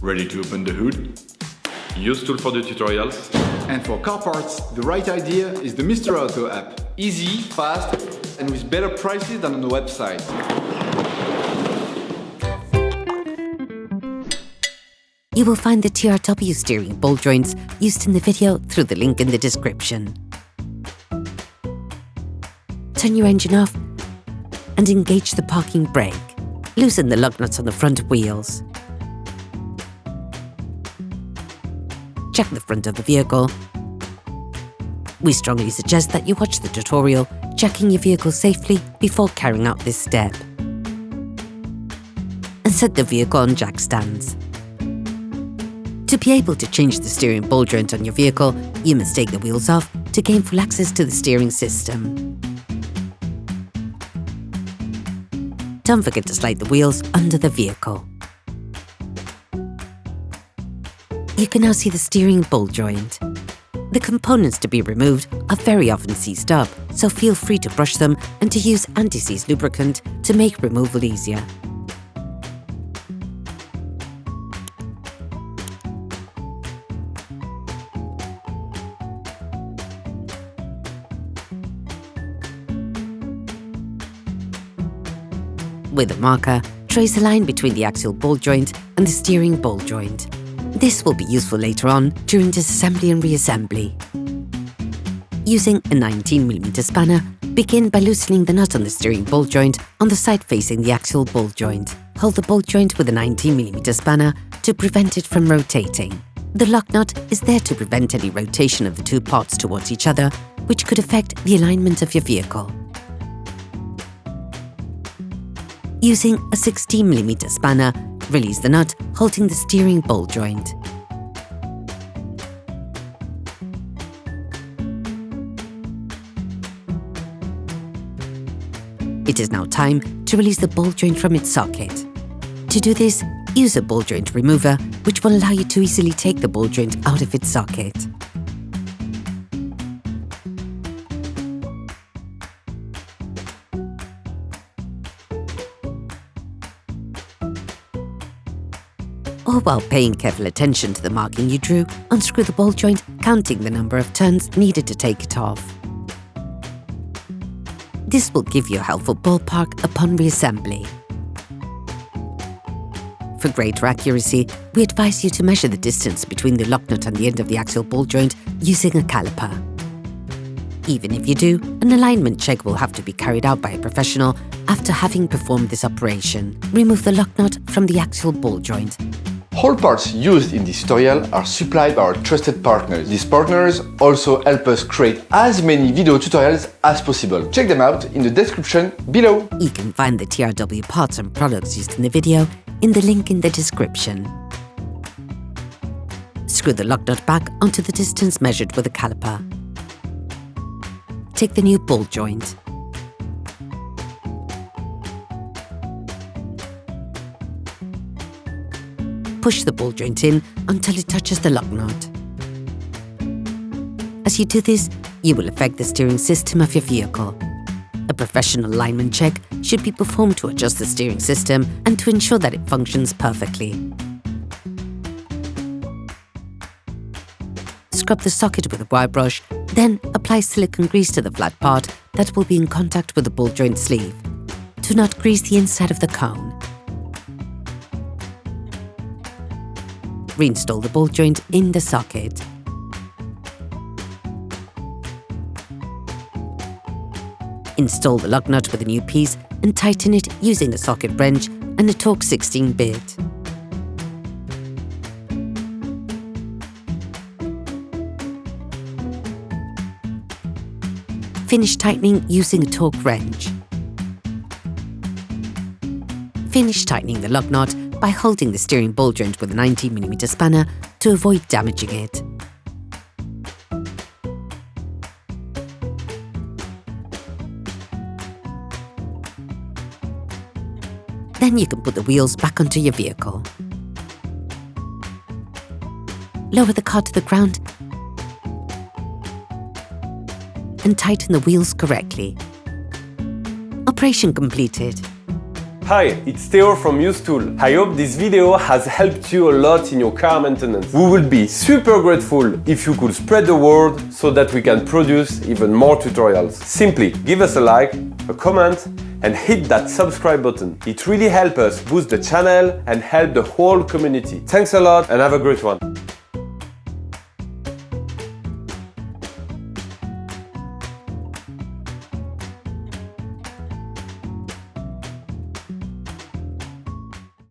Ready to open the hood? UseTool for the tutorials. And for car parts, the right idea is the Mr. Auto app. Easy, fast, and with better prices than on the website. You will find the TRW steering ball joints used in the video through the link in the description. Turn your engine off and engage the parking brake. Loosen the lug nuts on the front wheels. Check the front of the vehicle. We strongly suggest that you watch the tutorial, checking your vehicle safely before carrying out this step. And set the vehicle on jack stands. To be able to change the steering ball joint on your vehicle, you must take the wheels off to gain full access to the steering system. Don't forget to slide the wheels under the vehicle. You can now see the steering ball joint. The components to be removed are very often seized up, so feel free to brush them and to use anti-seize lubricant to make removal easier. With a marker, trace a line between the axial ball joint and the steering ball joint. This will be useful later on during disassembly and reassembly. Using a 19mm spanner, begin by loosening the nut on the steering ball joint on the side facing the axial ball joint. Hold the ball joint with a 19mm spanner to prevent it from rotating. The lock nut is there to prevent any rotation of the two parts towards each other, which could affect the alignment of your vehicle. Using a 16mm spanner, release the nut holding the steering ball joint. It is now time to release the ball joint from its socket. To do this, use a ball joint remover, which will allow you to easily take the ball joint out of its socket. All while paying careful attention to the marking you drew, unscrew the ball joint, counting the number of turns needed to take it off. This will give you a helpful ballpark upon reassembly. For greater accuracy, we advise you to measure the distance between the lock nut and the end of the axial ball joint using a caliper. Even if you do, an alignment check will have to be carried out by a professional after having performed this operation. Remove the lock nut from the axial ball joint. All parts used in this tutorial are supplied by our trusted partners. These partners also help us create as many video tutorials as possible. Check them out in the description below. You can find the TRW parts and products used in the video in the link in the description. Screw the lock nut back onto the distance measured with a caliper. Take the new ball joint. Push the ball joint in until it touches the lock nut. As you do this, you will affect the steering system of your vehicle. A professional alignment check should be performed to adjust the steering system and to ensure that it functions perfectly. Scrub the socket with a wire brush, then apply silicone grease to the flat part that will be in contact with the ball joint sleeve. Do not grease the inside of the cone. Reinstall the ball joint in the socket. Install the lug nut with a new piece and tighten it using a socket wrench and a Torx 16 bit. Finish tightening using a Torx wrench. Finish tightening the lug nut by holding the steering ball joint with a 19mm spanner to avoid damaging it. Then you can put the wheels back onto your vehicle. Lower the car to the ground and tighten the wheels correctly. Operation completed. Hi, it's Theo from UseTool. I hope this video has helped you a lot in your car maintenance. We would be super grateful if you could spread the word so that we can produce even more tutorials. Simply give us a like, a comment, and hit that subscribe button. It really helps us boost the channel and help the whole community. Thanks a lot and have a great one.